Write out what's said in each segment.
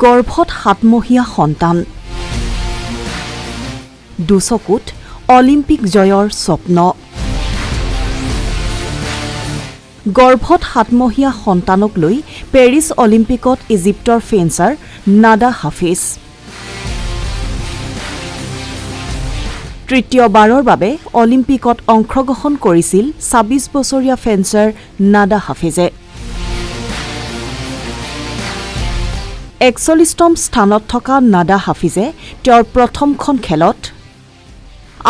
গৰ্ভত 7মহীয়া সন্তান দুচকুত অলিম্পিক জয়ৰ স্বপ্ন গৰ্ভত 7মহীয়া সন্তানক লৈ পেৰিছ অলিম্পিকত ইজিপ্তৰ ফেন্সাৰ নাডা হাফিজ তৃতীয়বাৰৰ বাবে অলিম্পিকত অংশগ্ৰহণ কৰিছিল ২৬ বছৰীয়া ফেন্সাৰ নাডা হাফিজে ৪১তম স্থানত থকা নাডা হাফিজে তেওঁৰ প্ৰথমখন খেলত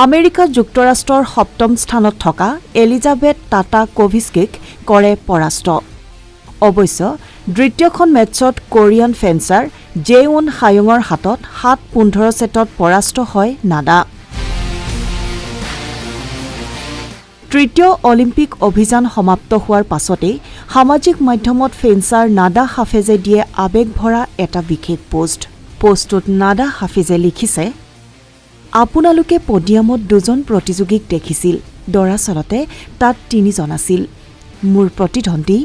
আমেৰিকা যুক্তৰাষ্ট্ৰৰ ৭ম স্থানত থকা এলিজাবেথ টাটাকোভিস্কিক কৰে পৰাস্ত অৱশ্য দ্বিতীয়খন মেটছত কোৰিয়ান ফেন্সাৰ জেউন হায়ঙৰ হাতত ৭-১৫ ছেটত পৰাস্ত হয় নাডা তৃতীয় অলিম্পিক অভিযান সমাপ্ত হোৱাৰ পাছতেই সামাজিক মাধ্যমত ফেন্সাৰ নাডা হাফিজে দিয়ে আৱেগভৰা এটা বিশেষ পোষ্টটোত নাডা হাফিজে লিখিছে আপোনালোকে পডিয়ামত দুজন প্ৰতিযোগীক দেখিছিল দৰাচলতে তাত ৩জন আছিল মোৰ প্ৰতিদ্বন্দ্বী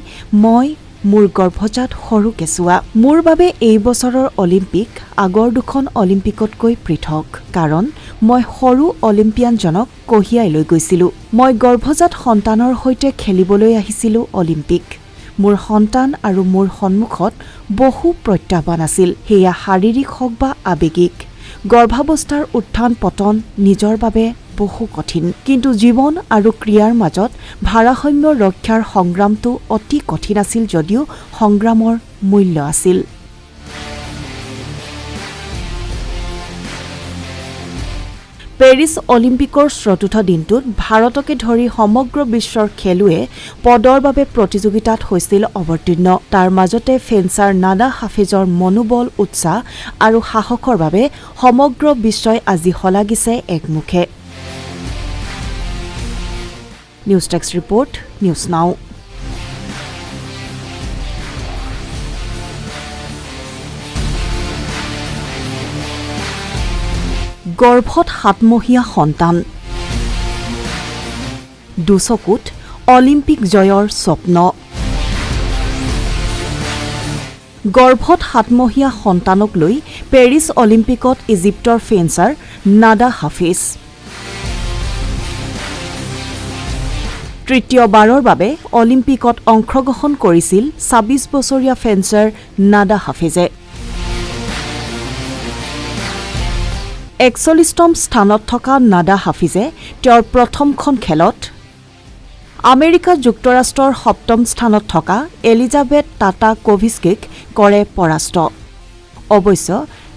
মই মোৰ গৰ্ভজাত সৰু কেঁচুৱা মোৰ বাবে এই বছৰৰ অলিম্পিক আগৰ দুখন অলিম্পিকতকৈ পৃথক কাৰণ মই সৰু অলিম্পিয়ানজনক কঢ়িয়াই লৈ গৈছিলোঁ মই গৰ্ভজাত সন্তানৰ সৈতে খেলিবলৈ আহিছিলোঁ অলিম্পিক মোৰ সন্তান আৰু মোৰ সন্মুখত বহু প্ৰত্যাহ্বান আছিল সেয়া শাৰীৰিক হওক বা আৱেগিক গৰ্ভাৱস্থাৰ উত্থান পতন নিজৰ বাবে বহু কঠিন কিন্তু জীৱন আৰু ক্ৰিয়াৰ মাজত ভাৰসাম্য ৰক্ষাৰ সংগ্ৰামটো অতি কঠিন আছিল যদিও সংগ্ৰামৰ মূল্য আছিল পেৰিছ অলিম্পিকৰ চতুৰ্থ দিনটোত ভাৰতকে ধৰি সমগ্ৰ বিশ্বৰ খেলুৱে পদৰ বাবে প্ৰতিযোগিতাত হৈছিল অৱতীৰ্ণ তাৰ মাজতে ফেন্সাৰ নাডা হাফিজৰ মনোবল উৎসাহ আৰু সাহসৰ বাবে সমগ্ৰ বিশ্বই আজি শলাগিছে একমুখে নিউজ টেক্স ৰিপৰ্ট নিউজ নাও গৰ্ভত 7মহীয়া সন্তান দুচকুত অলিম্পিক জয়ৰ স্বপ্ন গৰ্ভত 7মহীয়া সন্তানক লৈ পেৰিছ অলিম্পিকত ইজিপ্তৰ ফেন্সাৰ নাডা হাফিজ তৃতীয়বাৰৰ বাবে অলিম্পিকত অংশগ্ৰহণ কৰিছিল ২৬ বছৰীয়া ফেন্সাৰ নাডা হাফিজে ৪১তম স্থানত থকা নাডা হাফিজে তেওঁৰ প্ৰথমখন খেলত আমেৰিকা যুক্তৰাষ্ট্ৰৰ ৭ম স্থানত থকা এলিজাবেথ টাটাকোভিস্কিক কৰে পৰাস্ত অৱশ্য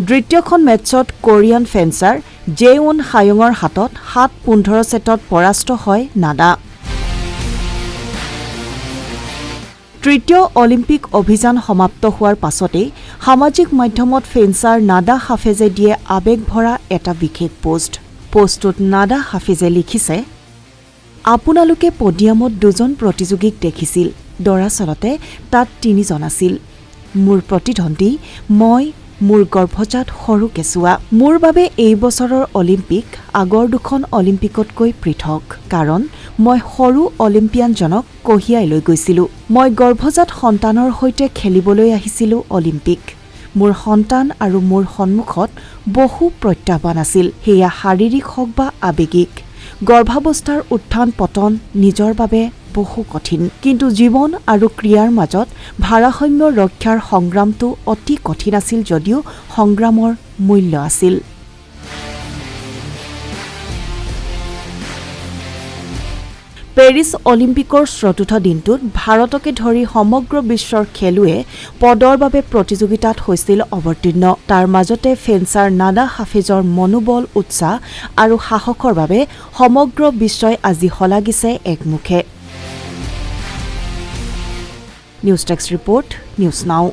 দ্বিতীয়খন মেটছত কোৰিয়ান ফেন্সাৰ জেউন হায়ঙৰ হাতত ৭-১৫ ছেটত পৰাস্ত হয় নাডা তৃতীয় অলিম্পিক অভিযান সমাপ্ত হোৱাৰ পাছতেই সামাজিক মাধ্যমত ফেন্সাৰ নাডা হাফিজে দিয়ে আৱেগভৰা এটা বিশেষ পোষ্টটোত নাডা হাফিজে লিখিছে আপোনালোকে পডিয়ামত দুজন প্ৰতিযোগীক দেখিছিল দৰাচলতে তাত ৩জন আছিল মোৰ প্ৰতিদ্বন্দ্বী মই মোৰ গৰ্ভজাত সৰু কেঁচুৱা মোৰ বাবে এই বছৰৰ অলিম্পিক আগৰ দুখন অলিম্পিকতকৈ পৃথক কাৰণ মই সৰু অলিম্পিয়ানজনক কঢ়িয়াই লৈ গৈছিলোঁ মই গৰ্ভজাত সন্তানৰ সৈতে খেলিবলৈ আহিছিলোঁ অলিম্পিক মোৰ সন্তান আৰু মোৰ সন্মুখত বহু প্ৰত্যাহ্বান আছিল সেয়া শাৰীৰিক হওক বা আৱেগিক গৰ্ভাৱস্থাৰ উত্থান পতন নিজৰ বাবে বহু কঠিন কিন্তু জীৱন আৰু ক্ৰিয়াৰ মাজত ভাৰসাম্য ৰক্ষাৰ সংগ্ৰামটো অতি কঠিন আছিল যদিও সংগ্ৰামৰ মূল্য আছিল পেৰিছ অলিম্পিকৰ চতুৰ্থ দিনটোত ভাৰতকে ধৰি সমগ্ৰ বিশ্বৰ খেলুৱে পদৰ বাবে প্ৰতিযোগিতাত হৈছিল অৱতীৰ্ণ তাৰ মাজতে ফেন্সাৰ নাডা হাফিজৰ মনোবল উৎসাহ আৰু সাহসৰ বাবে সমগ্ৰ বিশ্বই আজি শলাগিছে একমুখে নিউজ টেক্স ৰিপৰ্ট নিউজ নাও